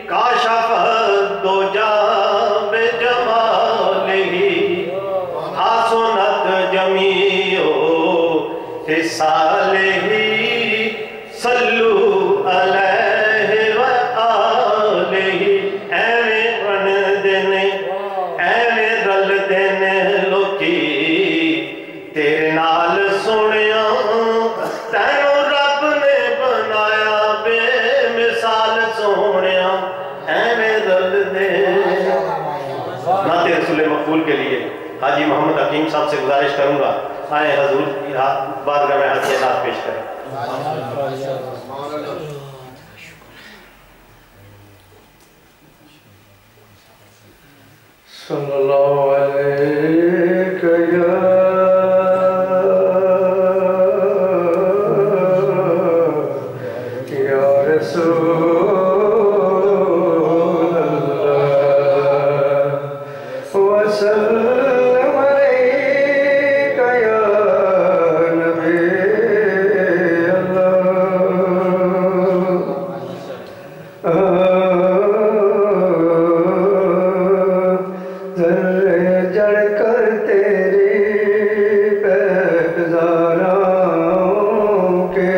کاشف الدجى بجماله حسنت جميع خصاله صلوا علیہ وآلہ ایویں رن دینے ایویں رل دینے لوکی تیرے نال سنیا تینوں رب نے بنایا بے مثال سونیا ایویں رل دے نعت رسول مقبول کے لیے حاجی محمد حکیم صاحب سے گزارش کروں گا آئے حضور بارگاہ میں حج نعت پیش کریں صلی اللہ علیہ یا رسول اللہ وسلم علیک یا نبی اللہ جڑ کر تیری پیزاروں کے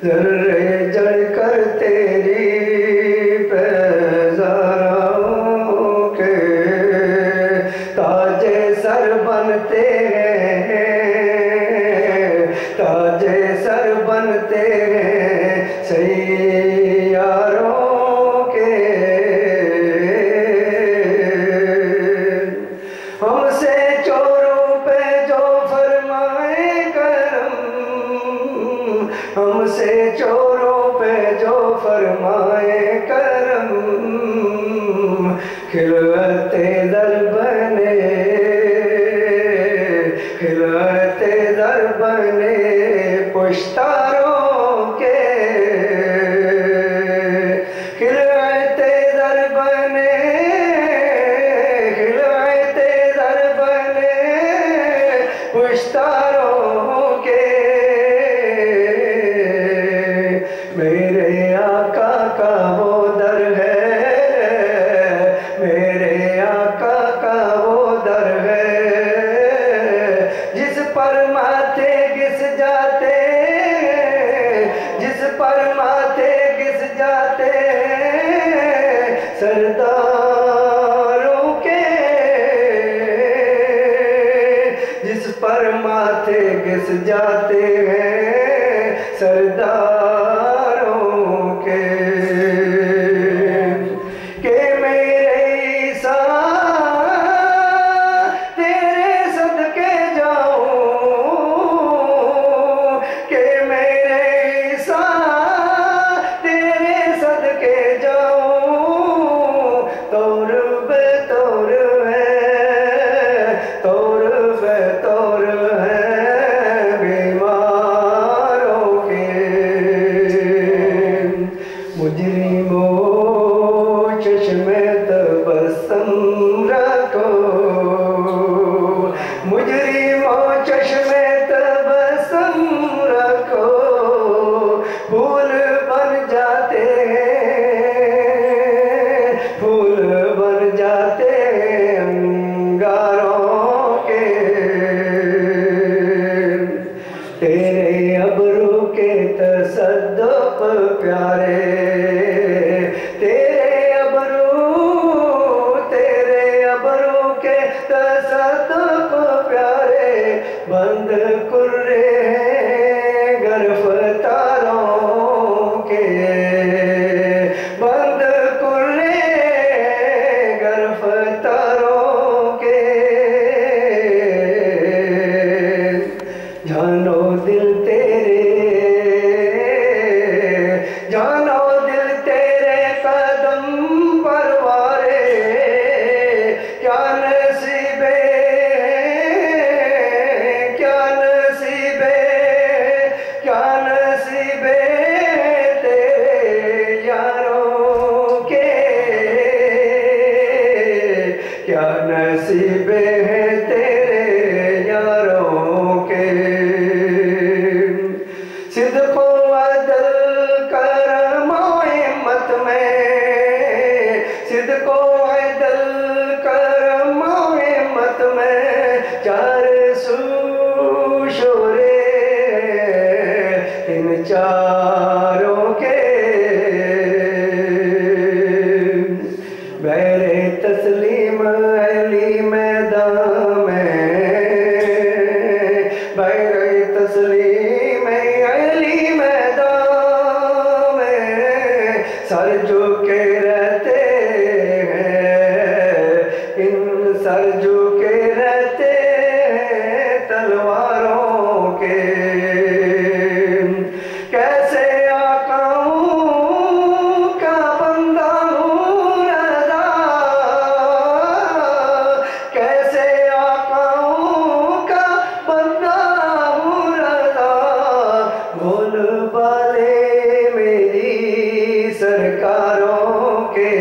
ذرے جڑ کر تیری پیزاروں کے تاج سر بنتے ہیں تاج سر بنتے ہیں سیاروں ہم سے چوروں پہ جو فرمائے کرم ہم سے چوروں پہ جو فرمائے کرم خلوت در بنے خلوت در بنے پشتاروں کے خلوت در بنے پشتاروں کے میرے آقا کا وہ در ہے میرے آقا کا وہ در ہے جس پر ماتھے گس جاتے جس پر ماتھے گس جاتے سرداروں کے جس پر ماتھے گس جاتے ہیں سرداروں کے کہ میرے عیسیٰ تیرے صدقے جاؤں کہ میرے عیسیٰ تیرے صدقے جاؤں طور بے طور ہے طور بے طور ہے بیماروں کے مجرموں چشم تبسم رکھو مجرموں چشم تبسم رکھو پھول بن جاتے ہیں پھول بن جاتے ہیں انگاروں کے تیرے ابرو کے تصدق پیارے تیرے ابرو کے تصدق پیارے بند کرے ہیں گرفتاروں کے بند کرے گرفتاروں کے جانو دل تیرے جانو دل تیرے قدم پروارے کیا نصیب کیا نصیب کیا نصیب تیرے یاروں کے کیا نصیب ہے تیرے یاروں کے صدق و عدل یاروں کے میرے تسلیم علی میدان میں میرے تسلیم علی میدان میں سر جھکے رہتے ہیں ان سر جھکے رہتے ہیں تلواروں کے کیسے آقاؤں کا بندہ ہوں رضا کیسے آقاؤں کا بندہ ہوں رضا بول بالے میری سرکاروں کے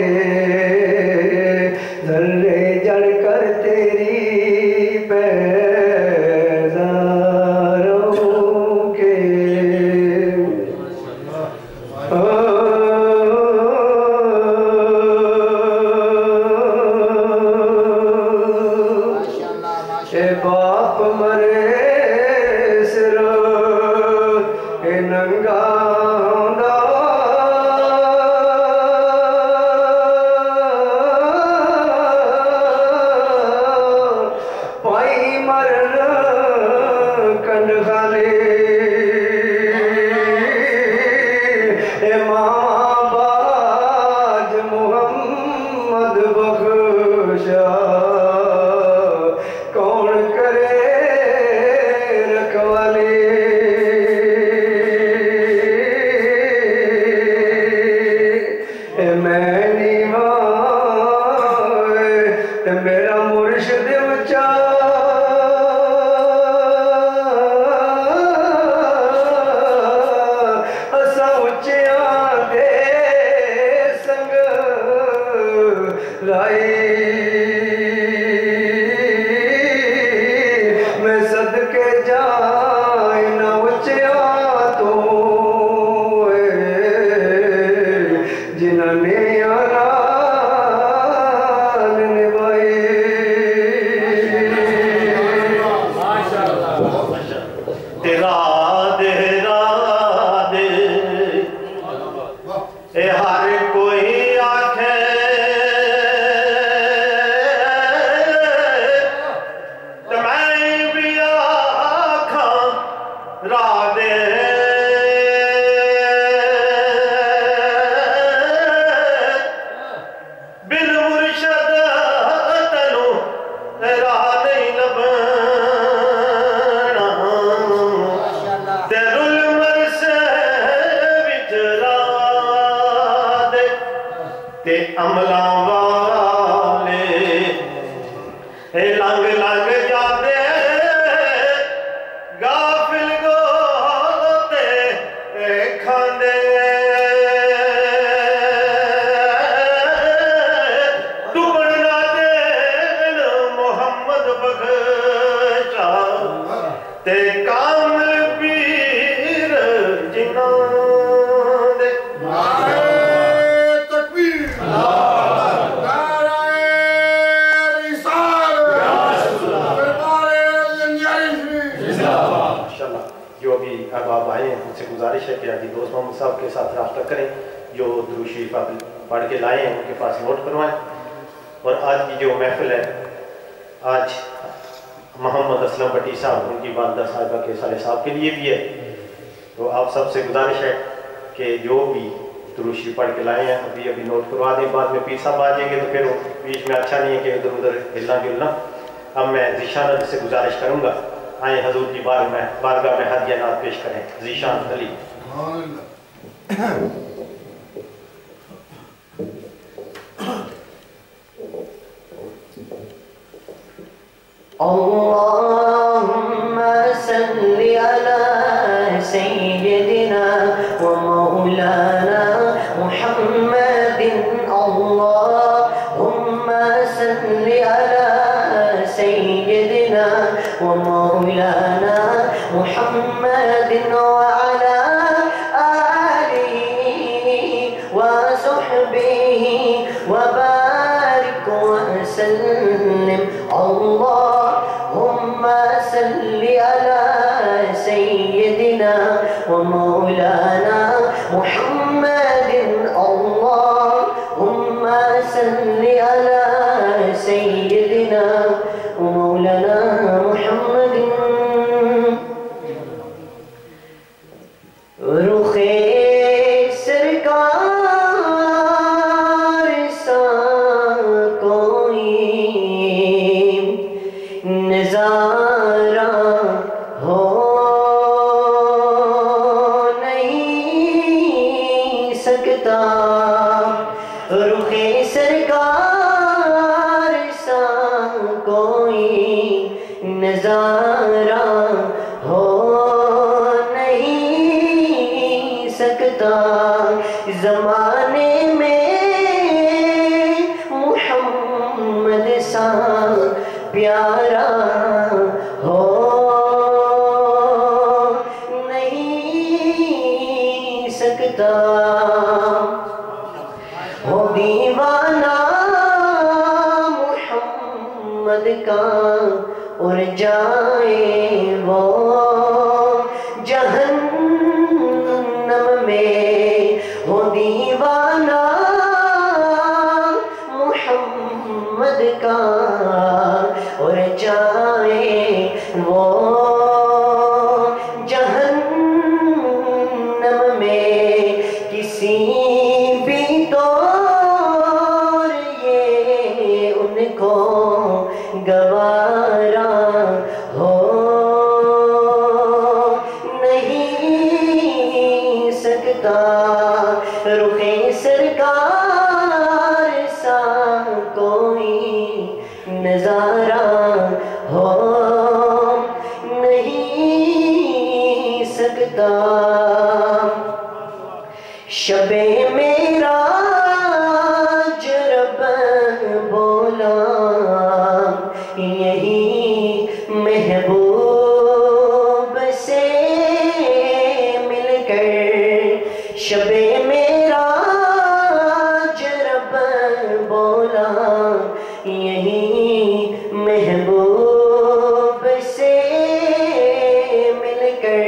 ذرے جڑ کر تیری پیزاروں کے اے باپ مرے سر اے ننگا ہوندا پائی مرن کنڈ خالے اے ماں باج محمد بخشا کون کرے رکھوالی اے میں نیواں اے میرا مرشد اونچا اساں اونچیاں دے سنگ لائی میں صدقے جائیں نہ اونچیاں تو جنہاں نے آران نبھائی تیرا دے اے ہر کوئی آکھے تے میں بھی آکھاں را دے بن مرشد تینوں راہ نہیں لبنا تیرل مرسے وچ راہ دے تے عملاں والے اے لنگ لنگ جاتے غافل گوتے اے کھاندے ڈبن نہ دین محمد بخشا تے کامل پیر جنہاں دے ماشاءاللہ جو ابھی احباب آئے ہیں ان سے گزارش ہے کہ ابھی دوست محمد صاحب کے ساتھ رابطہ کریں جو درود شریف پڑھ کے لائے ہیں ان کے پاس نوٹ کروائیں اور آج کی جو محفل ہے آج محمد اسلم بٹی صاحب ان کی والدہ صاحبہ کے سالے صاحب کے لیے بھی ہے تو آپ سب سے گزارش ہے کہ جو بھی درود شریف پڑھ کے لائے ہیں ابھی نوٹ کروا دیں بعد میں پیر صاحب آ جائیں گے تو پھر بیچ میں اچھا نہیں ہے کہ ادھر ادھر ہلنا جلنا اب میں ذیشان علی سے گزارش کروں گا آئیں حضور کی بارگاہ میں ہدیہ نعت پیش کریں ذیشان علی اللهم صل على سيدنا ومولانا محمد اللهم صل على سيدنا ومولانا محمد وعلى آله محمد اللهم صل على سيدنا ومولانا محمد رخ سرکار سا کوئی نظارہ ہو نہیں سکتا رخ سرکار سا کوئی نظارہ ہو نہیں سکتا زمانے میں محمد سا پیارا ہو نہیں سکتا ہو دیوانہ محمد کا اور جائے وہ جہنم میں ہو دیوانہ محمد کا اور جائے وہ جہنم میں کسی بھی طور یہ ان کو گوارا ہو نہیں سکتا رخ سرکار سا کوئی نظارہ ہو نہیں سکتا شب معراج رب بولا یہی محبوب سے مل کر شب معراج رب بولا یہی محبوب سے مل کر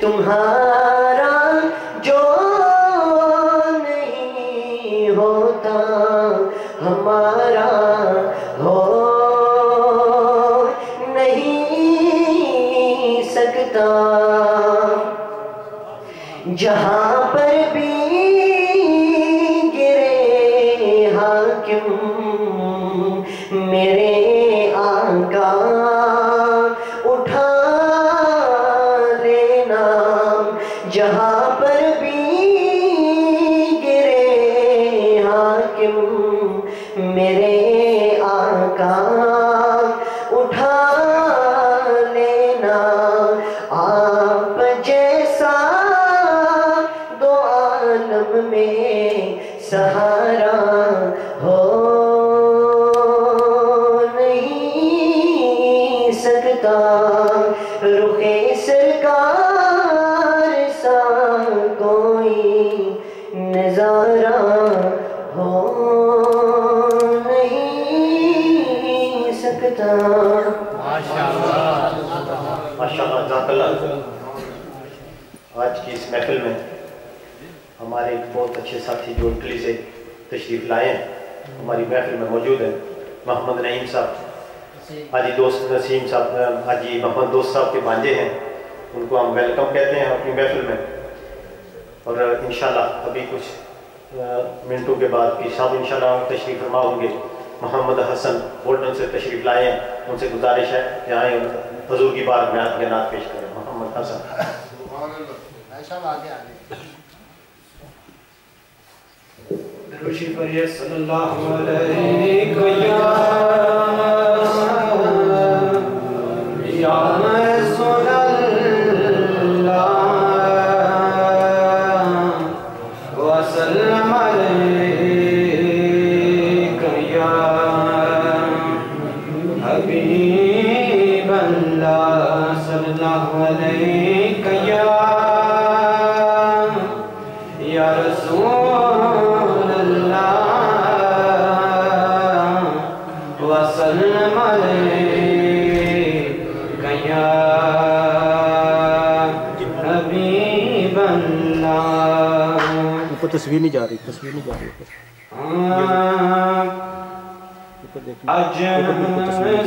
تمہارا جو نہیں ہوتا ہمارا ہو نہیں سکتا جہاں پر بھی گرے حاکم میرے آقا اٹھا لینا جہاں پر بھی گرے حاکم میرے آقا اٹھا لینا آپ جیسا دو عالم میں سہارا ہو نہیں سکتا رخ سرکار سا کوئی نظارہ ہو نہیں سکتا ماشاءاللہ جزاک اللہ۔ آج کی اس محفل میں ہمارے ایک بہت اچھے ساتھی جو اٹلی سے تشریف لائے ہیں ہماری محفل میں موجود ہیں محمد نعیم صاحب حاجی دوست نسیم صاحب حاجی محمد دوست صاحب کے بانجے ہیں ان کو ہم ویلکم کہتے ہیں اپنی محفل میں اور انشاءاللہ ابھی کچھ منٹوں کے بعد پیر صاحب انشاءاللہ تشریف فرما ہوں گے محمد حسن بولٹن سے تشریف لائے ہیں ان سے گزارش ہے کہ آئیں حضور کی بار میں نعت پیش کریں محمد حسن دروشی پڑھیے صلی اللہ علیہ یا رسول اللہ وسلم علیک یا حبیب اللہ صلی اللہ علیک یا رسول اللہ وسلم علیک یا حبیب اللہ اوپر تصویر نہیں جا رہی اج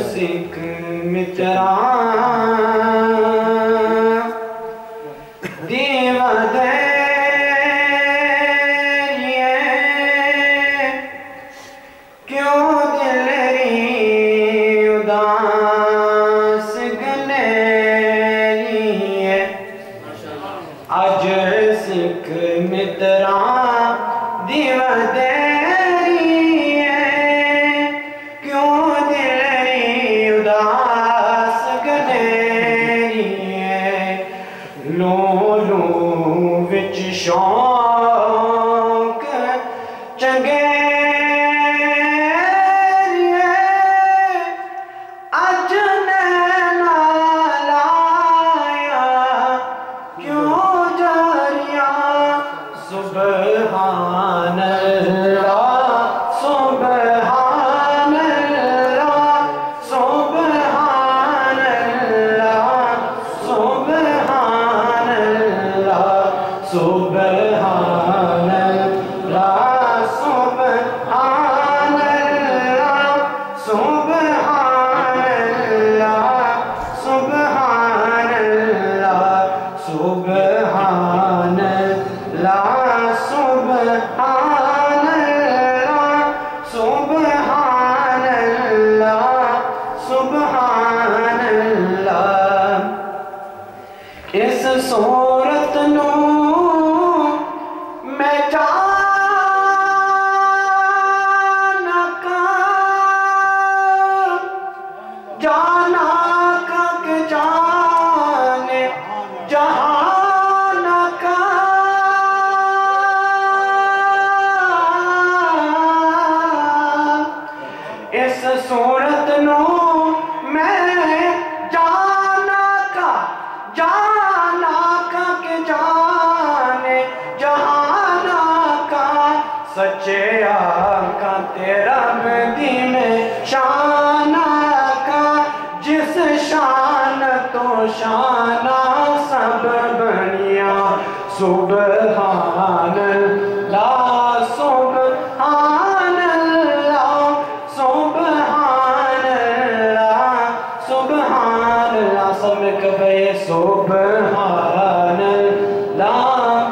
سکھ متران دیو دیریے کیوں دل ری اداس گلیریے اج سکھ متران دیو دیریے کیوں دل ری اداس گلیریے لو لو وچ شوق چنگے اج نینا لایا کیوں جاریا سبحان اللہ سبحان اللہ سبحان اللہ سبحان اللہ سبحان اللہ سبحان اللہ سبحان اللہ سبحان اللہ سبحان اللہ سبحان اللہ سبحان اللہ سبحان اللہ اس صورت نو میں جانا کا کہ جانے جہان کا اس صورت نو میں جانا کا کہ جانے جہان کا سچے آقا تیرا مدی میں شان کا جس شان تو شانہ سب بنیا سبحان اللہ سبحان اللہ سبحان اللہ سبحان اللہ سب میں کہے سبحان اللہ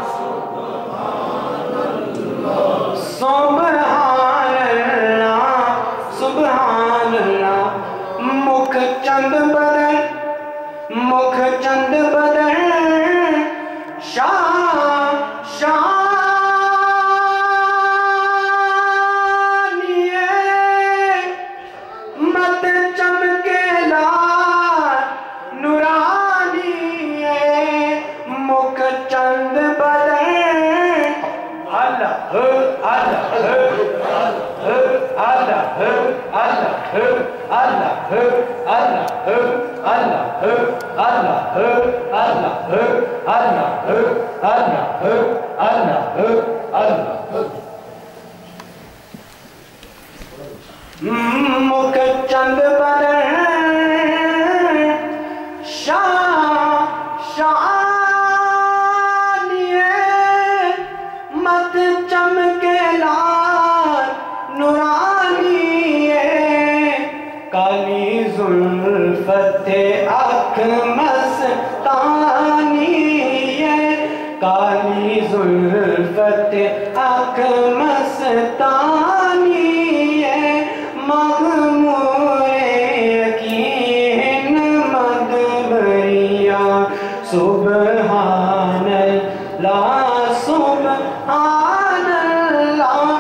سبحان اللہ سبحان اللہ مکھ چند بدن شانیے مت چمکے لال نورانیے مکھ چند بدن اللہ اللہ اللہ اللہ اللہ مکھ چند بدن شانیے مت چمکے لال نورانیے کالی زلفت اکھ مستانیے کالی زلفت اکھ مستانیے مغمور یقین مدبریاں سبحان اللہ سبحان اللہ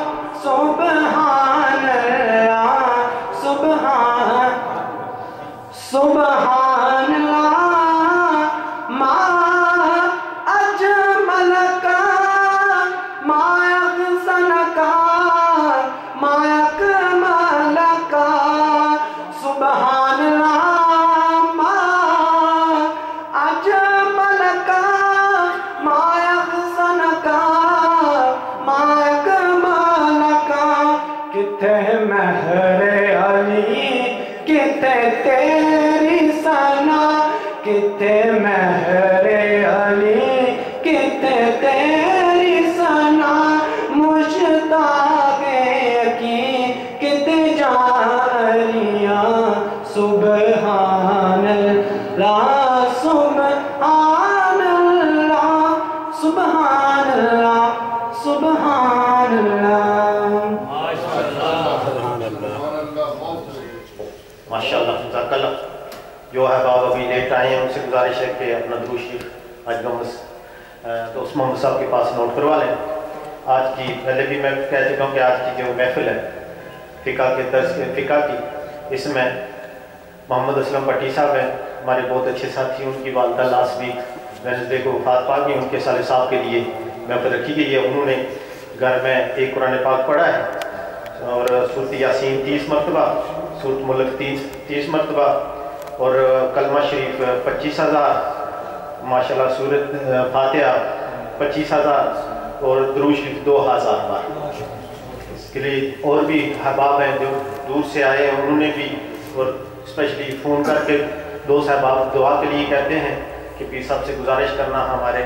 سبحان اللہ سبحان اللہ ما اجمل کا ما احسن کا ما اکمل کا سبحان اللہ ما اجمل کا ما احسن کا جو احباب ابھی لیٹ آئے ہیں ان سے گزارش ہے کہ اپنا درود شریف آج دوست محمد صاحب کے پاس نوٹ کروا لیں. آج کی پہلے بھی میں کہہ چکا ہوں کہ آج کی جو محفل ہے فقہ کے درس فقہ کی، اس میں محمد اسلم بٹی صاحب ہیں ہمارے بہت اچھے ساتھی. ان کی والدہ لاسٹ ویک وینسڈے کو وفات پا گئی. ان کے سال صاحب کے لیے محفل رکھی گئی ہے. انہوں نے گھر میں ایک قرآن پاک پڑھا ہے اور سورۃ یاسین 30 مرتبہ، سورۃ ملک 30 مرتبہ اور کلمہ شریف 25,000 ماشاءاللہ، سورۃ فاتحہ 25,000 اور درود شریف 2,000 بار. اس کے لیے اور بھی احباب ہیں جو دور سے آئے ہیں، انہوں نے بھی اور اسپیشلی فون کر کے دوست احباب دعا کے لیے کہتے ہیں کہ پیر صاحب سے گزارش کرنا ہمارے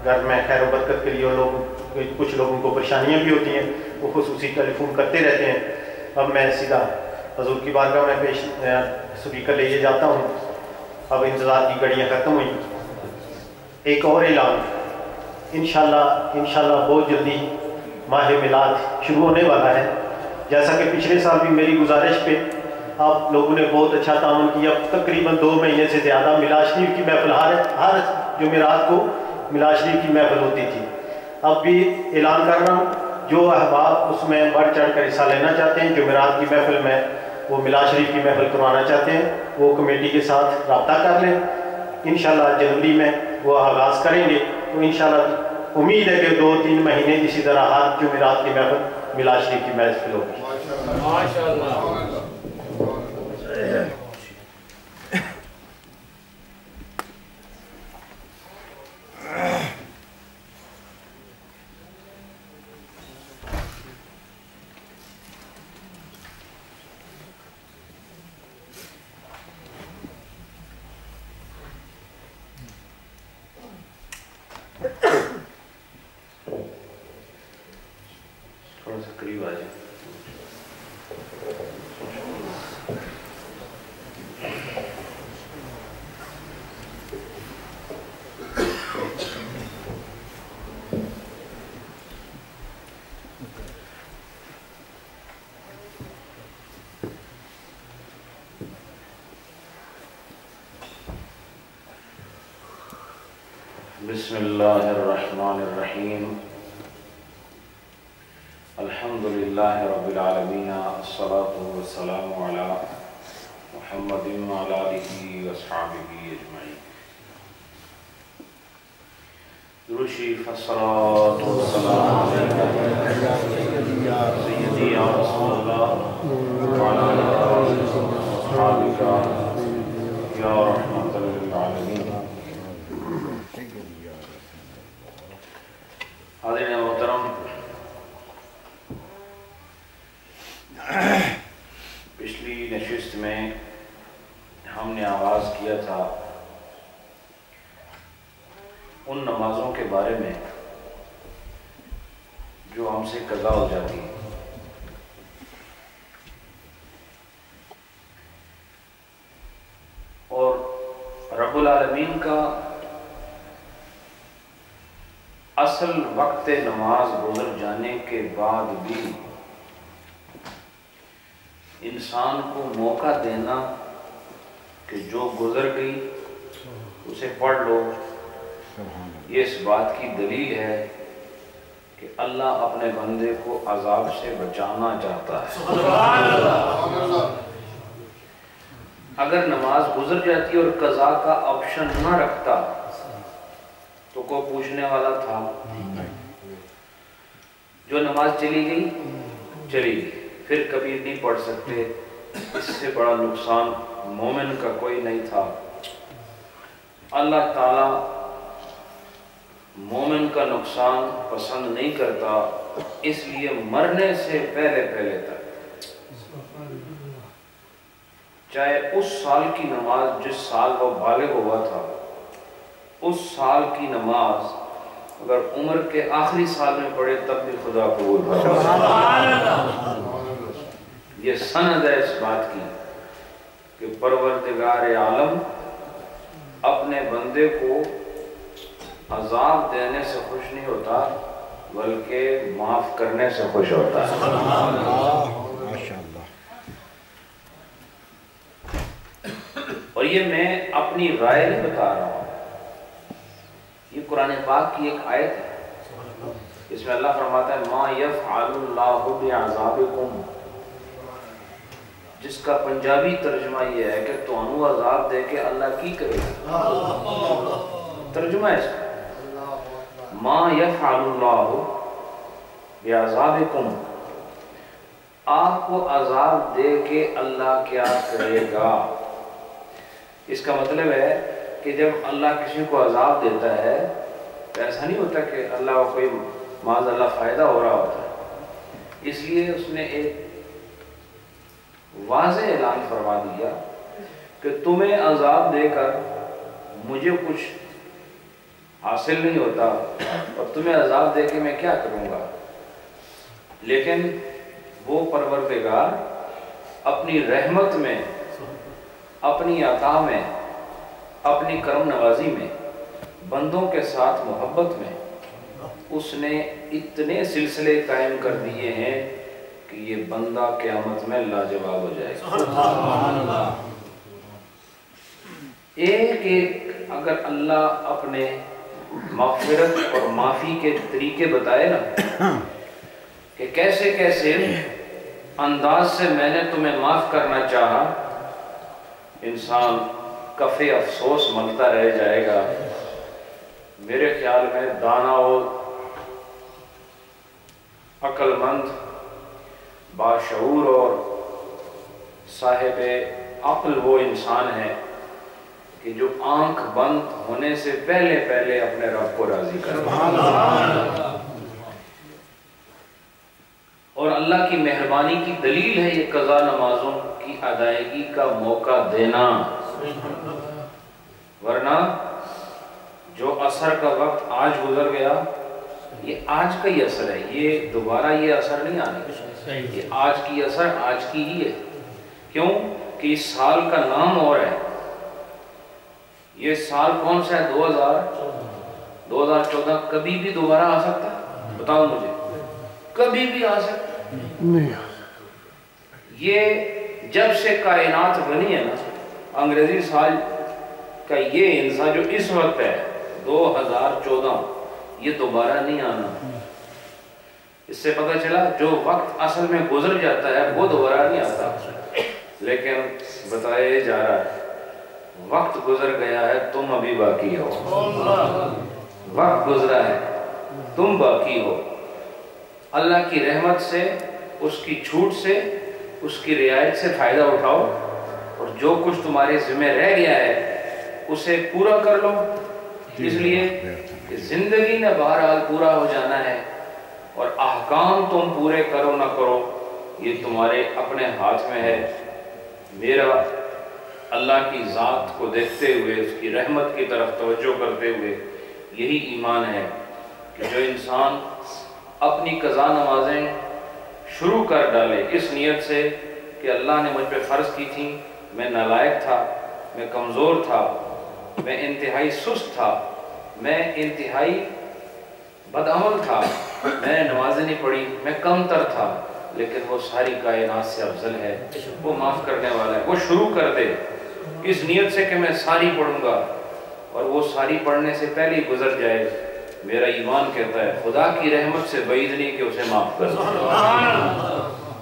گھر میں خیر و برکت کے لیے. اور کچھ لوگوں کو پریشانیاں بھی ہوتی ہیں، وہ خصوصی ٹیلی فون کرتے رہتے ہیں. اب میں سیدھا حضور کی بارگاہ میں پیش سپیکر لے جاتا ہوں. اب انتظار کی گھڑیاں ختم ہوئی. ایک اور اعلان، انشاءاللہ بہت جلدی ماہ میلاد شروع ہونے والا ہے. جیسا کہ پچھلے سال بھی میری گزارش پہ آپ لوگوں نے بہت اچھا تعاون کیا. تقریباً 2 مہینے سے زیادہ میلاد شریف کی محفل ہر جمعرات کو میلاد شریف کی محفل ہوتی تھی. اب بھی اعلان کر رہا ہوں، جو احباب اس میں بڑھ چڑھ کر حصہ لینا چاہتے ہیں، جمعرات کی محفل میں وہ میلاد شریف کی محفل کروانا چاہتے ہیں، وہ کمیٹی کے ساتھ رابطہ کر لیں. انشاءاللہ جنوری میں وہ آغاز کریں گے. تو انشاءاللہ امید ہے کہ 2-3 مہینے اسی طرح ہر جمعرات کی محفل میلاد شریف کی محفل ہوگی. تھوڑا سا قریب آ جائیں. بسم اللہ الرحمن الرحیم. الحمدللہ رب العالمین، الصلاة والسلام علی محمد وعلی آلہ واصحابہ اجمعین. درود شریف. الصلاة والسلام علیکم سیدی یا رسول اللہ وعلی آلہ واصحابہ یا رحمت للعالمین. حاضرین محترم، پچھلی نشست میں ہم نے آغاز کیا تھا ان نمازوں کے بارے میں جو ہم سے قضا ہو جاتی ہیں. اور رب العالمین کا اصل وقت نماز گزر جانے کے بعد بھی انسان کو موقع دینا کہ جو گزر گئی اسے پڑھ لو، یہ اس بات کی دلیل ہے کہ اللہ اپنے بندے کو عذاب سے بچانا چاہتا ہے. اگر نماز گزر جاتی اور قضا کا آپشن نہ رکھتا تو کوئی پوچھنے والا تھا. جو نماز چلی گئی پھر کبھی نہیں پڑھ سکتے. اس سے بڑا نقصان مومن کا کوئی نہیں تھا. اللہ تعالیٰ مومن کا نقصان پسند نہیں کرتا، اس لیے مرنے سے پہلے تک چاہے اس سال کی نماز جس سال وہ بالغ ہوا تھا، اس سال کی نماز اگر عمر کے آخری سال میں پڑھے تب بھی خدا قبول کرے. یہ سند ہے اس بات کی کہ پروردگار عالم اپنے بندے کو عذاب دینے سے خوش نہیں ہوتا بلکہ معاف کرنے سے خوش ہوتا ہے. اور یہ میں اپنی رائے نہیں بتا رہا ہوں، یہ قرآن پاک کی ایک آیت ہے، اس میں اللہ فرماتا ہے ما یفعل اللہ بعذابکم، جس کا پنجابی ترجمہ یہ ہے کہ تانوں عذاب دے کے اللہ کی کرے گا، ترجمہ ہے اس کا، ما یفعل اللہ بعذابکم، آپ کو عذاب دے کے اللہ کیا کرے گا۔ اس کا مطلب ہے کہ جب اللہ کسی کو عذاب دیتا ہے تو ایسا نہیں ہوتا کہ اللہ کو کوئی معاذ اللہ فائدہ ہو رہا ہوتا ہے، اس لیے اس نے ایک واضح اعلان فرما دیا کہ تمہیں عذاب دے کر مجھے کچھ حاصل نہیں ہوتا اور تمہیں عذاب دے کے میں کیا کروں گا، لیکن وہ پروردگار اپنی رحمت میں، اپنی عطا میں، اپنی کرم نوازی میں، بندوں کے ساتھ محبت میں اس نے اتنے سلسلے قائم کر دیے ہیں کہ یہ بندہ قیامت میں لاجواب ہو جائے گا۔ ایک ایک اگر اللہ اپنے مغفرت اور معافی کے طریقے بتائے نا کہ کیسے کیسے انداز سے میں نے تمہیں معاف کرنا چاہا، انسان کف افسوس ملتا رہ جائے گا۔ میرے خیال میں دانا و عقل مند، باشعور اور صاحب عقل وہ انسان ہے کہ جو آنکھ بند ہونے سے پہلے پہلے اپنے رب کو راضی کرے، اور اللہ کی مہربانی کی دلیل ہے یہ قضا نمازوں کی ادائیگی کا موقع دینا، ورنہ جو عصر کا وقت آج گزر گیا یہ آج کا ہی اثر ہے، یہ دوبارہ یہ اثر نہیں آنے، یہ آج کی اثر آج کی ہی ہے۔ کیوں کہ اس سال کا نام اور ہے، یہ سال کون سا ہے؟ 2014 کبھی بھی دوبارہ آ سکتا ہے؟ بتاؤ مجھے، کبھی بھی آ سکتا ہے؟ یہ جب سے کائنات بنی ہے نا، انگریزی سال کا یہ انسان جو اس وقت ہے 2014، یہ دوبارہ نہیں آنا۔ اس سے پتہ چلا جو وقت اصل میں گزر جاتا ہے وہ دوبارہ نہیں آتا، لیکن بتایا جا رہا ہے وقت گزر گیا ہے، تم ابھی باقی ہو، وقت گزرا ہے، تم باقی ہو۔ اللہ کی رحمت سے، اس کی چھوٹ سے، اس کی رعایت سے فائدہ اٹھاؤ، اور جو کچھ تمہارے ذمہ رہ گیا ہے اسے پورا کر لو، اس لیے کہ زندگی نے بہرحال پورا ہو جانا ہے، اور احکام تم پورے کرو نہ کرو یہ تمہارے اپنے ہاتھ میں ہے۔ میرا اللہ کی ذات کو دیکھتے ہوئے، اس کی رحمت کی طرف توجہ کرتے ہوئے یہی ایمان ہے کہ جو انسان اپنی قضا نمازیں شروع کر ڈالے اس نیت سے کہ اللہ نے مجھ پہ فرض کی تھی، میں نالائق تھا، میں کمزور تھا، میں انتہائی سست تھا، میں انتہائی بدعمل تھا، میں نے نمازیں نہیں پڑھی، میں کم تر تھا، لیکن وہ ساری کائنات سے افضل ہے، وہ معاف کرنے والا ہے۔ وہ شروع کر دے اس نیت سے کہ میں ساری پڑھوں گا، اور وہ ساری پڑھنے سے پہلے ہی گزر جائے، میرا ایمان کہتا ہے خدا کی رحمت سے بعید نہیں کہ اسے معاف کر دے،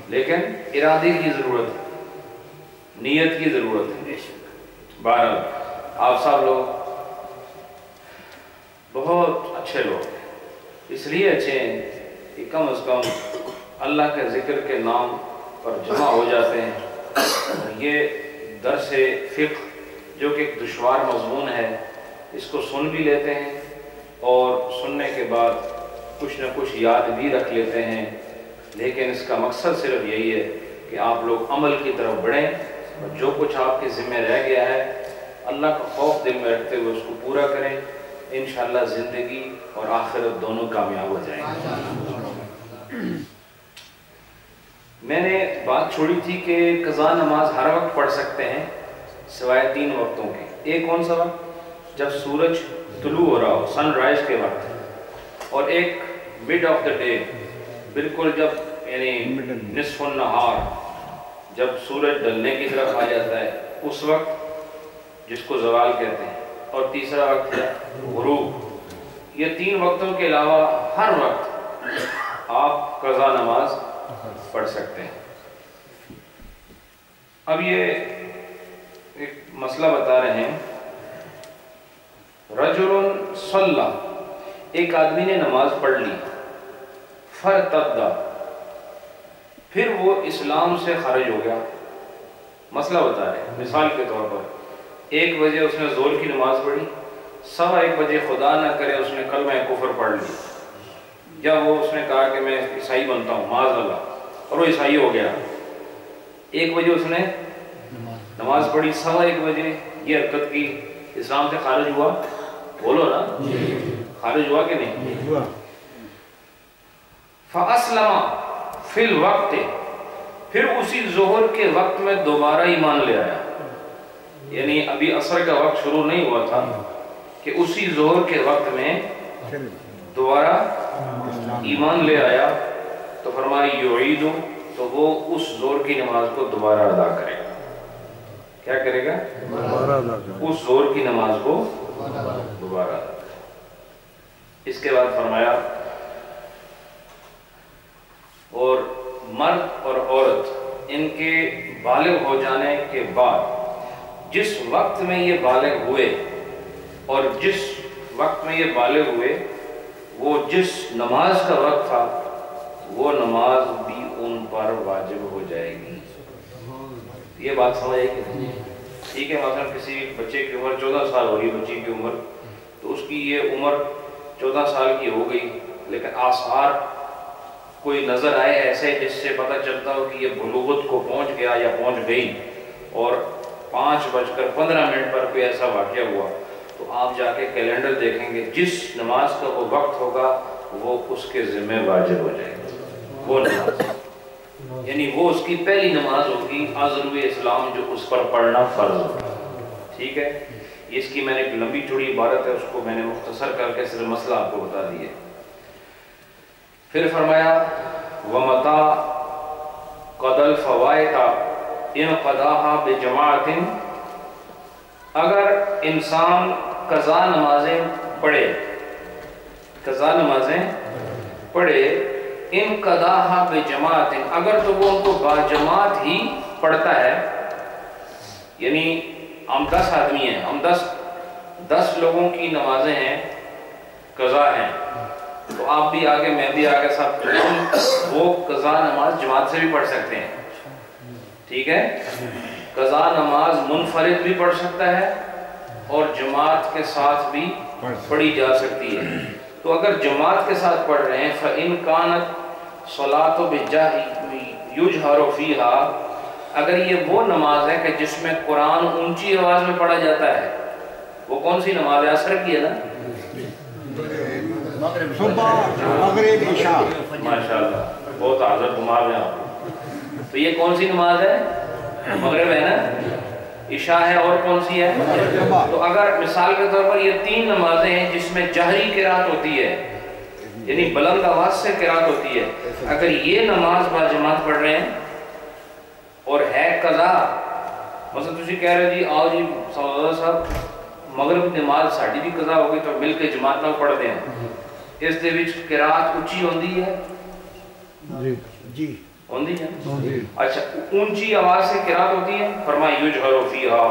لیکن ارادے کی ضرورت ہے، نیت کی ضرورت ہے۔ بہرحال آپ سب لوگ بہت اچھے لوگ ہیں، اس لیے اچھے ہیں کہ کم از کم اللہ کے ذکر کے نام پر جمع ہو جاتے ہیں۔ یہ درس فقہ جو کہ ایک دشوار مضمون ہے، اس کو سن بھی لیتے ہیں اور سننے کے بعد کچھ نہ کچھ یاد بھی رکھ لیتے ہیں، لیکن اس کا مقصد صرف یہی ہے کہ آپ لوگ عمل کی طرف بڑھیں، اور جو کچھ آپ کے ذمہ رہ گیا ہے اللہ کا خوف دل میں رکھتے ہوئے اس کو پورا کریں، انشاءاللہ زندگی اور آخرت دونوں کامیاب ہو جائیں گے۔ میں نے بات چھوڑی تھی کہ قضا نماز ہر وقت پڑھ سکتے ہیں سوائے 3 وقتوں کے۔ ایک کون سا وقت؟ جب سورج طلوع ہو رہا ہو، سن رائز کے وقت، اور ایک مڈ آف دا ڈے، بالکل جب یعنی نصف النہار، جب سورج ڈھلنے کی طرف آ جاتا ہے اس وقت جس کو زوال کہتے ہیں، اور تیسرا وقت ہے غروب۔ یہ 3 وقتوں کے علاوہ ہر وقت آپ قضا نماز پڑھ سکتے ہیں۔ اب یہ ایک مسئلہ بتا رہے ہیں، رجل صلی، ایک آدمی نے نماز پڑھ لی، فرتد، پھر وہ اسلام سے خارج ہو گیا۔ مسئلہ بتا رہے ہیں، مثال کے طور پر 1 بجے اس نے ظہر کی نماز پڑھی، 1:15 بجے خدا نہ کرے اس نے کلمہ کفر پڑھ لی، یا وہ اس نے کہا کہ میں عیسائی بنتا ہوں معاذ اللہ، اور وہ عیسائی ہو گیا۔ 1 بجے اس نے نماز پڑھی، 1:15 بجے یہ حرکت کی، اسلام سے خارج ہوا؟ بولو نا، خارج ہوا کہ نہیں؟ فَأَسْلَمَ فِي الْوَقْتِ، پھر اسی ظہر کے وقت میں دوبارہ ایمان لے آیا، یعنی ابھی عصر کا وقت شروع نہیں ہوا تھا کہ اسی ظہر کے وقت میں دوبارہ ایمان لے آیا، تو فرمایا یعید، تو وہ اس ظہر کی نماز کو دوبارہ ادا کرے گا۔ کیا کرے گا؟ اس ظہر کی نماز کو دوبارہ ادا کرے گا۔ اس کے بعد فرمایا اور مرد اور عورت ان کے بالغ ہو جانے کے بعد جس وقت میں یہ بالغ ہوئے، اور جس وقت میں یہ بالغ ہوئے وہ جس نماز کا وقت تھا وہ نماز بھی ان پر واجب ہو جائے گی۔ یہ بات سمجھ آئی کہ نہیں؟ ٹھیک ہے، مثلا کسی بچے کی عمر 14 سال ہو رہی ہے، بچی کی عمر، تو اس کی یہ عمر 14 سال کی ہو گئی، لیکن آثار کوئی نظر آئے ایسے جس سے پتہ چلتا ہو کہ یہ بلوغت کو پہنچ گیا یا پہنچ گئی، اور 5:15 پر کوئی ایسا واقعہ ہوا، تو آپ جا کے کیلنڈر دیکھیں گے، جس نماز کا وہ وقت ہوگا وہ اس کے ذمہ واجب ہو جائے گا وہ نماز، یعنی وہ اس کی پہلی نماز ہوگی عذر اسلام جو اس پر پڑھنا فرض ہوگا۔ ٹھیک ہے، اس کی میں نے ایک لمبی چوڑی عبارت ہے، اس کو میں نے مختصر کر کے صرف مسئلہ آپ کو بتا دیے۔ پھر فرمایا وَمَتَا قَدَ الْفَوَائِتَ اِنْ قَدَاهَا بِجَمَاعَةٍ، اگر انسان قضا نمازیں پڑھے، قضا نمازیں پڑھے، ان قضاها بجماعت، اگر تو وہ ان کو باجماعت ہی پڑھتا ہے، یعنی ہم 10 آدمی ہیں، ہم 10 لوگوں کی نمازیں ہیں، قضا ہیں، تو آپ بھی آگے میں بھی آگے، سب وہ قضا نماز جماعت سے بھی پڑھ سکتے ہیں۔ ٹھیک ہے، قضا نماز منفرد بھی پڑھ سکتا ہے اور جماعت کے ساتھ بھی پڑھی جا سکتی ہے۔ تو اگر جماعت کے ساتھ پڑھ رہے ہیں فَإِن كَانَتْ صَلَاةُ يُجْهَرُ فِيهَا، اگر یہ وہ نماز ہے کہ جس میں قرآن اونچی آواز میں پڑھا جاتا ہے، وہ کون سی نماز ہے؟ عصر کی ہے نا، صبح مغرب عشاء، ماشاءاللہ بہت حاضر دماغ ہے آپ۔ تو یہ کون سی نماز ہے؟ مغرب ہے نا، عشاء ہے، اور کون سی ہے؟ تو اگر مثال کے طور پر یہ 3 نمازیں ہیں جس میں جہری قرات ہوتی ہے، یعنی بلند آواز سے قرات ہوتی ہے، اگر یہ نماز باجماعت پڑھ رہے ہیں اور ہے قضا، مثلا تسی کہہ رہے جی آؤ جی صاحب مغرب نماز ساڑی بھی قضا ہوگی تو مل کے جماعت نہ پڑھ دیں، اس دے وچ قرات اونچی ہوندی ہے؟ جی ہوندی ہے، اچھا اونچی آواز سے قرات ہوتی ہے، فرمایا یجہر فیہا،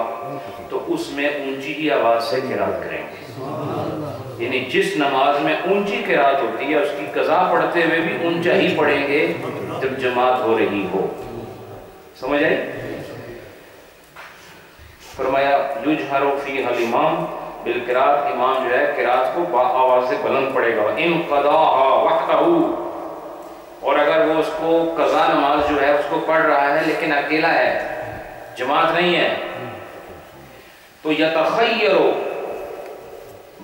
تو اس میں اونچی ہی آواز سے قرات کریں گے، یعنی جس نماز میں اونچی قرات ہوتی ہے اس کی قضا پڑھتے ہوئے بھی اونچا ہی پڑھیں گے جب جماعت ہو رہی ہو۔ سمجھ آئی؟ فرمایا یجہر فیہا الامام بالقرات، امام جو ہے قرات کو با آواز سے بلند پڑھے گا، ان قضاہا وحدہ، اور اگر وہ اس کو قضا نماز جو ہے اس کو پڑھ رہا ہے لیکن اکیلا ہے، جماعت نہیں ہے، تو یتخیر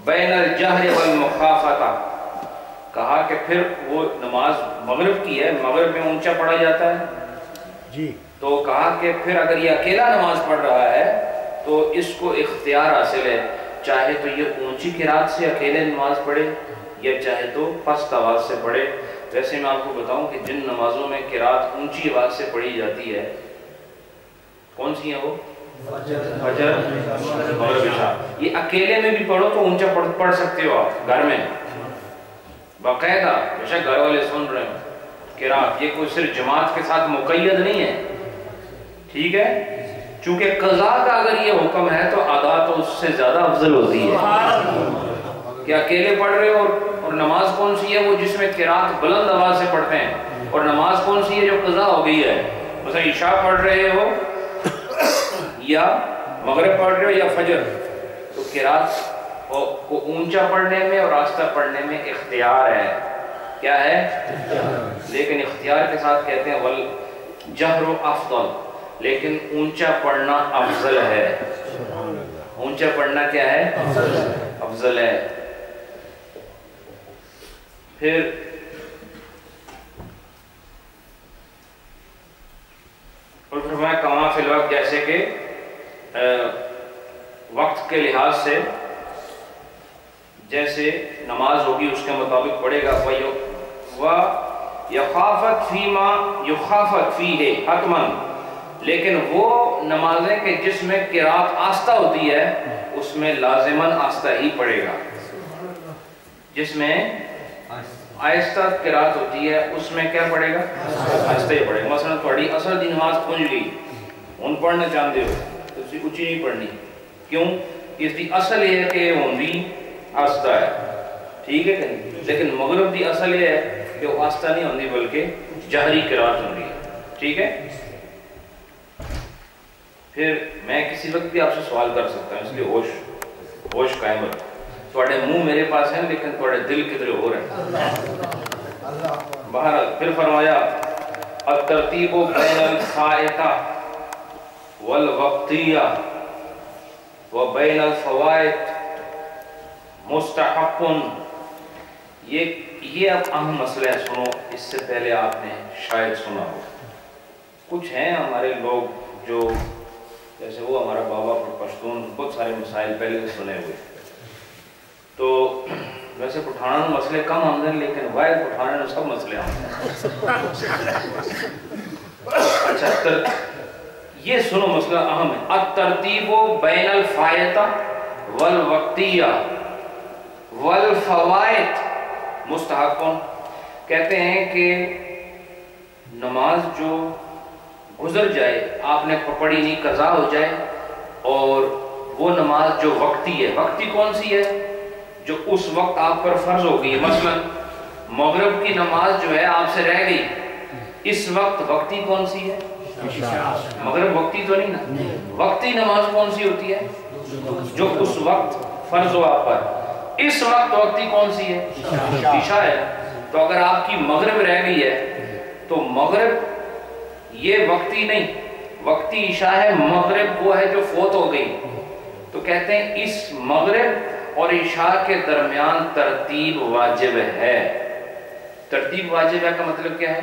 بین الجہر والمخافتہ، کہا کہ پھر وہ نماز مغرب کی ہے، مغرب میں اونچا پڑھا جاتا ہے، جی، تو کہا کہ پھر اگر یہ اکیلا نماز پڑھ رہا ہے تو اس کو اختیار حاصل ہے، چاہے تو یہ اونچی قرات سے اکیلے نماز پڑھے یا چاہے تو پست آواز سے پڑھے۔ ویسے میں آپ کو بتاؤں کہ جن نمازوں میں قرات اونچی آواز سے پڑھی جاتی ہے کون سی ہیں وہ؟ فجر مغرب عشاء. یہ اکیلے میں بھی پڑھو تو اونچا پڑھ سکتے ہو آپ گھر میں باقاعدہ. بے شک گھر والے سن رہے ہیں قرات، یہ کوئی صرف جماعت کے ساتھ مقید نہیں ہے. ٹھیک ہے، چونکہ قضا کا اگر یہ حکم ہے تو ادا تو اس سے زیادہ افضل ہوتی ہے کہ اکیلے پڑھ رہے ہو. اور نماز کون سی ہے؟ وہ جس میں قرات بلند آواز سے پڑھتے ہیں. اور نماز کون سی ہے جو قضا ہو گئی ہے؟ مثلا عشاء پڑھ رہے ہو یا مغرب پڑھ رہے ہو یا فجر، تو قرات کو اونچا پڑھنے میں اور آہستہ پڑھنے میں اختیار ہے. کیا ہے؟ لیکن اختیار کے ساتھ کہتے ہیں والجہر افضل، لیکن اونچا پڑھنا افضل ہے. اونچا پڑھنا کیا ہے؟ افضل ہے. پھر اور فرمایا کما فی الوقت، جیسے کہ وقت کے لحاظ سے جیسے نماز ہوگی اس کے مطابق پڑھے گا. یخافت فیما یخافت فیہ حتماً، لیکن وہ نمازیں کہ جس میں قرات آہستہ ہوتی ہے اس میں لازماً آہستہ ہی پڑھے گا. جس میں آہستہ قرات ہوتی ہے اس میں کیا پڑھے گا؟ آہستہ ہی پڑھے گا. مثلا تھوڑی اثر دی نماز پہنچ گئی، ان پڑھنا چاہتے ہو تو اسی اچھی نہیں پڑھنی. کیوں؟ اس دی اصل یہ ہے کہ ہوندی آہستہ ہے. ٹھیک ہے کہ نہیں؟ لیکن مغرب دی اصل یہ ہے کہ وہ آہستہ نہیں ہوندی بلکہ جہری قرات ہوندی ہے. ٹھیک ہے. پھر میں کسی وقت بھی آپ سے سوال کر سکتا ہوں، اس لیے ہوش قائم رکھو. تھوڑے منہ میرے پاس ہیں لیکن تھوڑے دل کدھر ہو رہے ہیں. بہرحال پھر فرمایا الترتیب بین الفائتہ والوقتیہ وبین الفوائد مستحق. یہ اب اہم مسئلہ ہے، سنو. اس سے پہلے آپ نے شاید سنا ہو. کچھ ہیں ہمارے لوگ جو جیسے وہ ہمارا بابا پشتون بہت سارے مسائل پہلے سے سنے ہوئے. تو ویسے پٹھان میں مسئلے کم آمدے ہیں لیکن واحد پٹھان میں سب مسئلے آمدے ہیں. اچھا یہ سنو مسئلہ اہم ہے. الترتیب بین الفائتہ والوقتیہ والفوائد مستحق. کہتے ہیں کہ نماز جو گزر جائے، آپ نے پڑھی نہیں، قضا ہو جائے، اور وہ نماز جو وقتی ہے، وقتی کون سی ہے؟ جو اس وقت آپ پر فرض ہو گئی. مثلا مغرب کی نماز جو ہے آپ سے رہ گئی، اس وقت وقتی کون سی ہے؟ مغرب وقتی تو نہیں نا. وقتی نماز کون سی ہوتی ہے؟ جو اس وقت فرض ہو آپ پر. اس وقت وقتی کون سی ہے؟ عشاء ہے. تو اگر آپ کی مغرب رہ گئی ہے تو مغرب یہ وقتی نہیں، وقتی عشاء ہے. مغرب وہ ہے جو فوت ہو گئی. تو کہتے ہیں اس مغرب اور عشاء کے درمیان ترتیب واجب ہے. ترتیب واجب ہے کا مطلب کیا ہے؟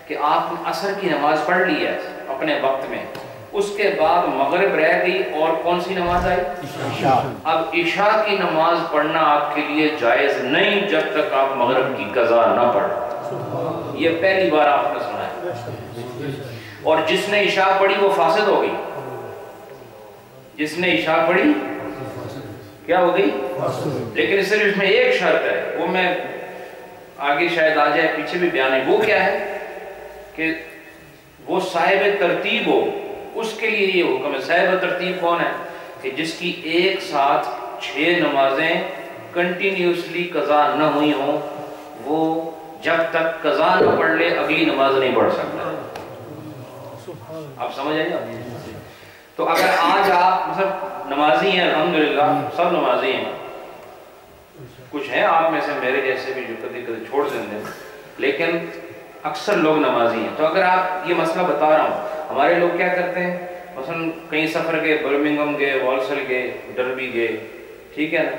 کہ آپ عصر کی نماز پڑھ لی ہے اپنے وقت میں، اس کے بعد مغرب رہ گئی اور کون سی نماز آئی؟ عشاء. اب عشاء کی نماز پڑھنا آپ کے لیے جائز نہیں جب تک آپ مغرب کی قضا نہ پڑھ. یہ پہلی بار آپ نے سنا ہے. اور جس نے عشاء پڑھی وہ فاسد ہو گئی. جس نے عشاء پڑھی کیا ہو گئی؟ لیکن صرف اس میں ایک شرط ہے، وہ میں آگے شاید آ جائے، پیچھے بھی بیان ہے. وہ کیا ہے کہ وہ صاحب ترتیب ہو. اس کے لیے یہ حکم ہے. صاحب ترتیب کون ہے؟ کہ جس کی ایک ساتھ 6 نمازیں کنٹینیوسلی قضا نہ ہوئی ہوں، وہ جب تک قضا نہ پڑھ لے اگلی نماز نہیں پڑھ سکتا. آپ سمجھ آئیے؟ تو اگر آج آپ مطلب نمازی ہیں، الحمدللہ سب نمازی ہیں، کچھ ہیں آپ میں سے میرے جیسے بھی جو کبھی کبھی چھوڑ دیتے ہیں، لیکن اکثر لوگ نمازی ہیں. تو اگر آپ یہ مسئلہ بتا رہا ہوں، ہمارے لوگ کیا کرتے ہیں، مثلا کہیں سفر گئے، برمنگم گئے، والسل گئے، ڈربی گئے، ٹھیک ہے نا،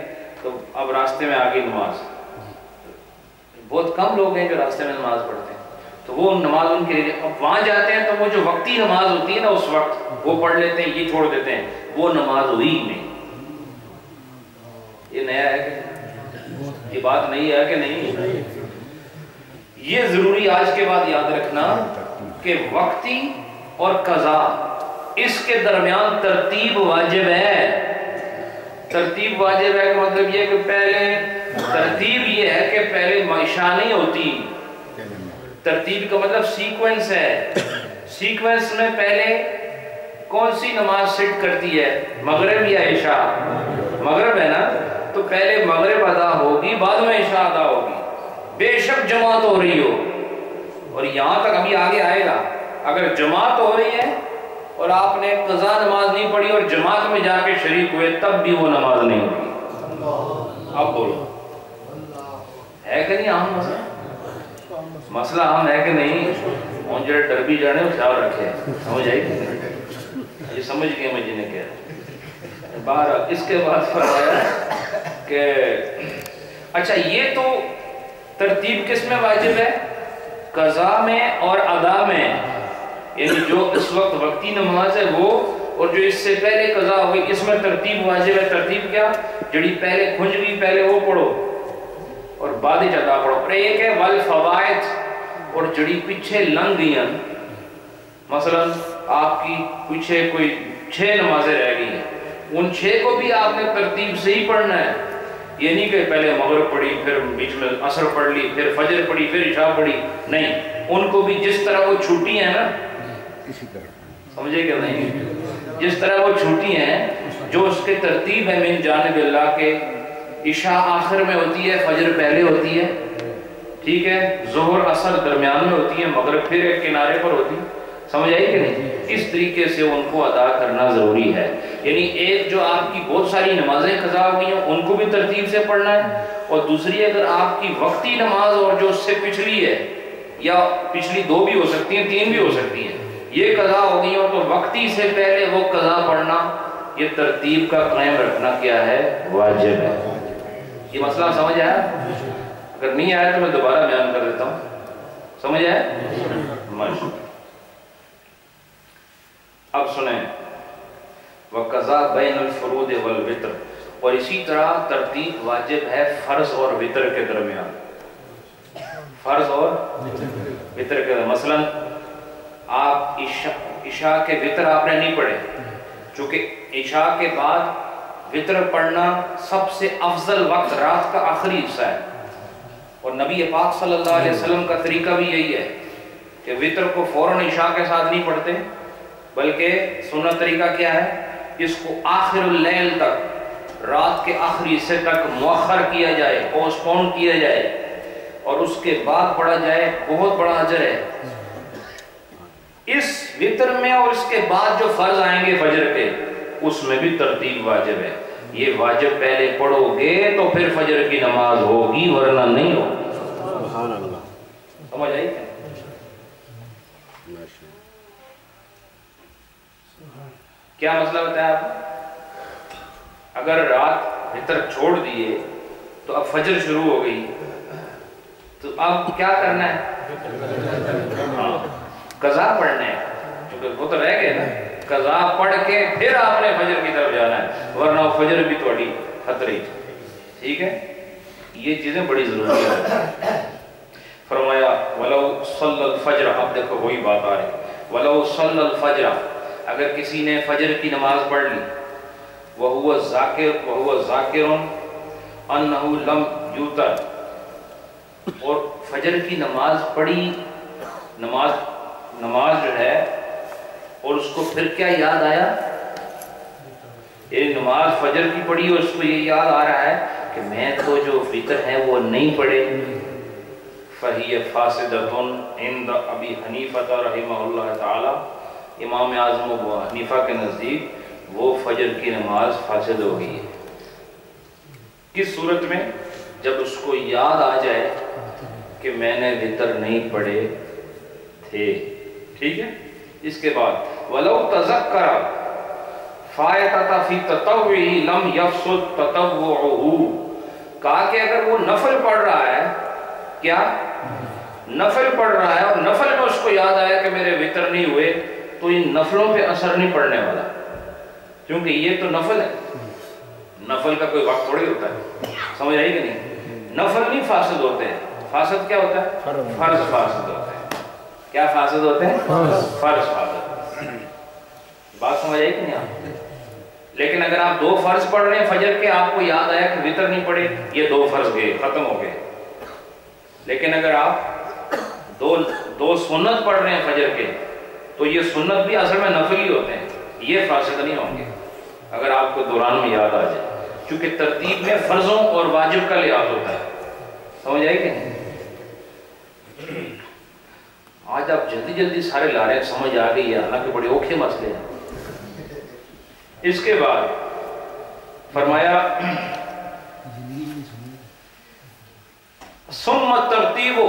تو اب راستے میں آ گئی نماز. بہت کم لوگ ہیں جو راستے میں نماز پڑھتے ہیں، تو وہ نماز ان کے لیے، اب وہاں جاتے ہیں تو وہ جو وقتی نماز ہوتی ہے نا اس وقت وہ پڑھ لیتے ہیں، یہ چھوڑ دیتے ہیں، وہ نماز ہوئی نہیں. یہ نیا ہے کہ یہ بات نہیں ہے کہ نہیں؟ یہ ضروری آج کے بعد یاد رکھنا کہ وقتی اور قضا اس کے درمیان ترتیب واجب ہے. ترتیب واجب ہے کہ مطلب یہ کہ پہلے ترتیب یہ ہے کہ پہلے عشاء نہیں ہوتی. ترتیب کا مطلب سیکوینس ہے. سیکوینس میں پہلے کون سی نماز سٹ کرتی ہے؟ مغرب یا عشاء؟ مغرب ہے نا، تو پہلے مغرب ادا ہوگی بعد میں عشاء ادا ہوگی، بے شک جماعت ہو رہی ہو. اور یہاں تک ابھی آگے آئے گا، اگر جماعت ہو رہی ہے اور آپ نے قضا نماز نہیں پڑھی اور جماعت میں جا کے شریک ہوئے تب بھی وہ نماز نہیں ہوگی. اب بولو ہے کہ نہیں عام مسئلہ؟ مسئلہ عام ہے کہ نہیں؟ ان جو ڈر بھی جانے وہ خیال رکھے. سمجھ آئی کہ نہیں؟ یہ سمجھ گئے میں جنہیں کہہ رہا. بہرحال اس کے بعد فرمایا کہ اچھا یہ تو ترتیب کس میں واجب ہے؟ قضا میں اور ادا میں. یعنی جو اس وقت وقتی نماز ہے وہ، اور جو اس سے پہلے قضا ہوئی اس میں ترتیب واجب ہے. ترتیب کیا؟ جڑی پہلے کھنج گئی پہلے وہ پڑھو اور بعد ہی ادا پڑھو. اور ایک ہے والفوائد، اور جڑی پیچھے لنگ گئی ہیں، مثلا آپ کی پیچھے کوئی 6 نمازیں رہ گئی ہیں، ان 6 کو بھی آپ نے ترتیب سے ہی پڑھنا ہے. یہ نہیں کہ پہلے مغرب پڑھی پھر بیچ میں عصر پڑھ لی پھر فجر پڑھی پھر عشاء پڑھی، نہیں. ان کو بھی جس طرح وہ چھوٹی ہیں نا، سمجھے کہ نہیں، جس طرح وہ چھوٹی ہیں جو اس کے ترتیب ہے من جانب اللہ کے، عشاء آخر میں ہوتی ہے، فجر پہلے ہوتی ہے، ٹھیک ہے، ظہر عصر درمیان میں ہوتی ہے، مغرب پھر ایک کنارے پر ہوتی ہے. سمجھ آئی کہ نہیں؟ اس طریقے سے ان کو ادا کرنا ضروری ہے. یعنی ایک جو آپ کی بہت ساری نمازیں قضا ہوئی ہیں ان کو بھی ترتیب سے پڑھنا ہے، اور دوسری اگر آپ کی وقتی نماز اور جو اس سے پچھلی ہے، یا پچھلی 2 بھی ہو سکتی ہیں 3 بھی ہو سکتی ہیں، یہ قضا ہو گئی ہو تو وقتی سے پہلے وہ قضا پڑھنا، یہ ترتیب کا قائم رکھنا کیا ہے؟ واجب ہے. یہ مسئلہ سمجھ آیا؟ اگر نہیں آیا تو میں دوبارہ بیان کر دیتا ہوں. سمجھ آیا؟ ماشاءاللہ. اب سنیں وَقَضَى بَيْنَ الْفُرُودِ وَالْوِتْرِ، اور اسی طرح ترتیب واجب ہے فرض اور وتر کے درمیان. فرض اور وتر کے درمیان. مثلا آپ عشاء کے وتر آپ نے نہیں پڑھے، چونکہ عشاء کے بعد وتر پڑھنا سب سے افضل وقت رات کا آخری حصہ ہے، اور نبی پاک صلی اللہ علیہ وسلم کا طریقہ بھی یہی ہے کہ وتر کو فوراً عشاء کے ساتھ نہیں پڑھتے، بلکہ سنت طریقہ کیا ہے؟ اس کو آخر اللیل تک، رات کے آخری حصے تک مؤخر کیا جائے، پوسٹ پون کیا جائے، اور اس کے بعد پڑھا جائے. بہت بڑا اجر ہے اس وتر میں. اور اس کے بعد جو فرض آئیں گے فجر کے، اس میں بھی ترتیب واجب ہے. یہ واجب پہلے پڑھو گے تو پھر فجر کی نماز ہوگی، ورنہ نہیں ہوگی. سبحان اللہ. سمجھ آئی؟ کیا مسئلہ بتایا آپ؟ اگر رات وتر چھوڑ دیے تو اب فجر شروع ہو گئی، تو اب کیا کرنا ہے؟ قضا پڑھنا ہے، کیونکہ وہ تو رہ گئے نا. قضا پڑھ کے پھر آپ نے فجر کی طرف جانا ہے، ورنہ فجر بھی تھوڑی خطرے. ٹھیک ہے، یہ چیزیں بڑی ضروری ہیں. فرمایا وَلَوْ صَلَّى الْفَجْرَ. اب دیکھو وہی بات آ رہی. وَلَوْ صَلَّى الْفَجْرَ، اگر کسی نے فجر کی نماز پڑھ لی، وَهُوَ ذَاكِرٌ أَنَّهُ لَمْ يُوتَرْ، اور فجر کی نماز پڑھی، نماز جو ہے، اور اس کو پھر کیا یاد آیا؟ یہ نماز فجر کی پڑھی اور اس کو یہ یاد آ رہا ہے کہ میں تو جو وتر ہے وہ نہیں پڑھے. فَهِيَ فَاسِدَةٌ عِنْدَ أَبِي حَنِيفَةَ رَحِمَهُ اللَّهُ تعالی. امام اعظم ابو حنیفہ کے نزدیک وہ فجر کی نماز فاسد ہو گئی ہے. کس صورت میں؟ جب اس کو یاد آ جائے کہ میں نے وتر نہیں پڑھے تھے. ٹھیک ہے. اس کے بعد وَلَوْ تَذَكَّرَ فَائِتَةَ فِي تَطَوِّعِهِ لَمْ يَفْسُدْ تَطَوُّعُهُ. کہا کہ اگر وہ نفل پڑھ رہا ہے، کیا نفل پڑھ رہا ہے، اور نفل میں اس کو یاد آیا کہ میرے وتر نہیں ہوئے، تو ان نفلوں پہ اثر نہیں پڑنے والا، کیونکہ یہ تو نفل ہے. نفل کا کوئی وقت تھوڑی ہوتا ہے. سمجھ آئی کہ نہیں؟ نفل نہیں فاسد ہوتے ہیں. فاسد کیا ہوتا ہے؟ فرض فاسد ہوتے ہیں. کیا فاسد ہوتے ہیں؟ فرض فاسد. بات سمجھ آئی کہ نہیں آپ؟ لیکن اگر آپ 2 فرض پڑھ رہے ہیں فجر کے، آپ کو یاد آیا کہ وتر نہیں پڑھے، یہ 2 فرض گئے، ختم ہو گئے. لیکن اگر آپ دو سنت پڑھ رہے ہیں فجر کے، تو یہ سنت بھی اصل میں نفل ہی ہوتے ہیں، یہ فاسد نہیں ہوں گے اگر آپ کو دوران میں یاد آ جائے، کیونکہ ترتیب میں فرضوں اور واجب کا لحاظ ہوتا ہے. سمجھ آئی کہ نہیں؟ آج آپ جلدی جلدی سارے لا رہے ہیں، سمجھ آ گئی ہے، حالانکہ بڑے اوکھے مسئلے ہیں. اس کے بعد فرمایا ثم ترتیب.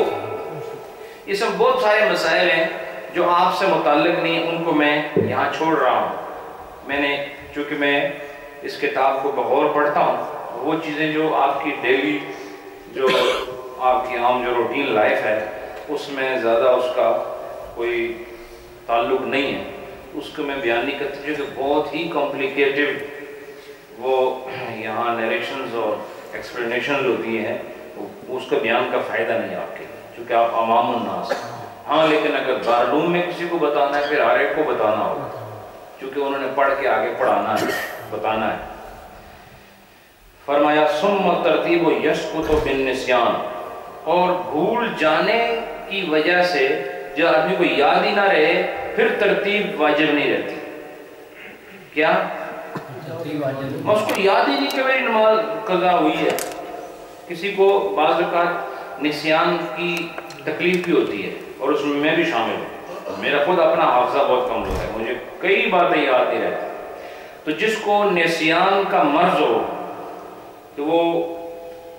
اس میں بہت سارے مسائل ہیں جو آپ سے متعلق نہیں، ان کو میں یہاں چھوڑ رہا ہوں. میں نے چونکہ میں اس کتاب کو بغور پڑھتا ہوں، وہ چیزیں جو آپ کی ڈیلی جو آپ کی عام جو روٹین لائف ہے اس میں زیادہ اس کا کوئی تعلق نہیں ہے، اس کو میں بیان نہیں کرتا، جو کہ بہت ہی کمپلیکیٹڈ وہ یہاں نیریشنز اور ایکسپلینیشنز ہوتی ہیں، اس کا بیان کا فائدہ نہیں آپ کے، چونکہ آپ عوام الناس. ہاں لیکن اگر دارالعلوم میں کسی کو بتانا ہے، پھر ہر ایک کو بتانا ہوگا، کیونکہ انہوں نے پڑھ کے آگے پڑھانا ہے، بتانا ہے. فرمایا ثم ترتیب یسقط بالنسیان. اور بھول جانے کی وجہ سے جو آدمی کو یاد ہی نہ رہے، پھر ترتیب واجب نہیں رہتی. کیا؟ میں اس کو یاد ہی نہیں کہ میری نماز قضا ہوئی ہے. کسی کو بعض اوقات نسیان کی تکلیف بھی ہوتی ہے، اور اس میں بھی شامل ہوں. میرا خود اپنا حافظہ بہت کمزور ہے، مجھے کئی باتیں یاد نہیں رہتی. تو جس کو نسیان کا مرض ہو کہ وہ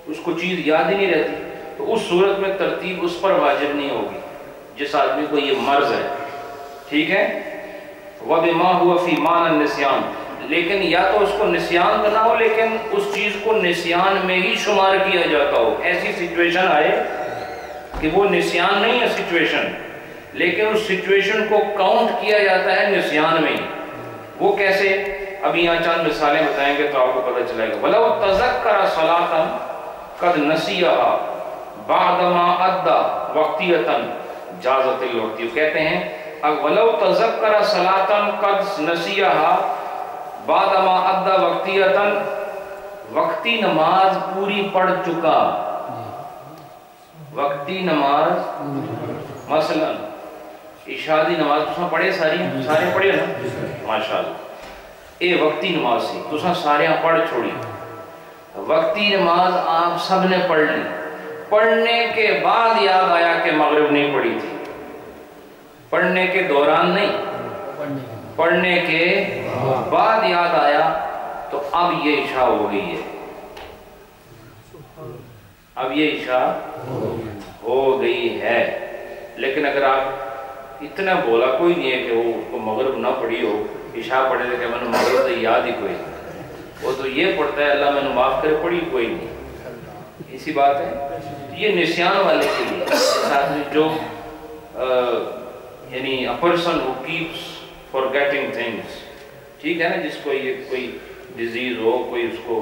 اس کو چیز یاد ہی نہیں رہتی، تو اس صورت میں ترتیب اس پر واجب نہیں ہوگی جس آدمی کو یہ مرض ہے. ٹھیک ہے؟ وَبِمَا هُوَ فِي مَعْنَى النِّسْيَانِ. لیکن یا تو اس کو نسیان کرنا ہو، لیکن اس چیز کو نسیان میں ہی شمار کیا جاتا ہو. ایسی سچویشن آئے کہ وہ نسیان نہیں ہے سچویشن، لیکن اس سچویشن کو کاؤنٹ کیا جاتا ہے نسیان میں ہی. وہ کیسے؟ ابھی یہاں چند مثالیں بتائیں گے تو آپ کو پتہ چلے گا. وَلَوْ تَذَكَّرَ صَلَاةً قَدْ نَسِيَهَا بَعْدَمَا أَدَّى وَقْتِيَةً جازت الوقتی. کہتے ہیں وَلَوْ تَذَكَّرَ صَلَاةً قَدْ نَسِيَهَا بَعْدَمَا أَدَّى وَقْتِيَةً. وقتی نماز پوری پڑھ چکا، وقتی نماز مثلا عشاء دی نماز تساں پڑھے، سارے پڑھے نا ماشاءاللہ. اے وقتی نماز سی تساں سارے پڑھ چھوڑی. وقتی نماز آپ سب نے پڑھ لی، پڑھنے کے بعد یاد آیا کہ مغرب نہیں پڑھی تھی. پڑھنے کے دوران نہیں، پڑھنے کے بعد یاد آیا، تو اب یہ عشاء ہو گئی ہے. اب یہ عشاء ہو گئی ہے. لیکن اگر آپ اتنا بولا کوئی نہیں ہے کہ وہ اس کو مغرب نہ پڑھی ہو، عشاء پڑھے تھے کہ میں نے مغرب سے یاد ہی کوئی نہیں، وہ تو یہ پڑھتا ہے اللہ میں نے معاف کرے، پڑھی کوئی نہیں. اسی بات ہے یہ نسیان والے کے لیے ساتھ میں جو یعنی a person who keeps forgetting things. ٹھیک ہے نا، جس کو یہ کوئی ڈیزیز ہو، کوئی اس کو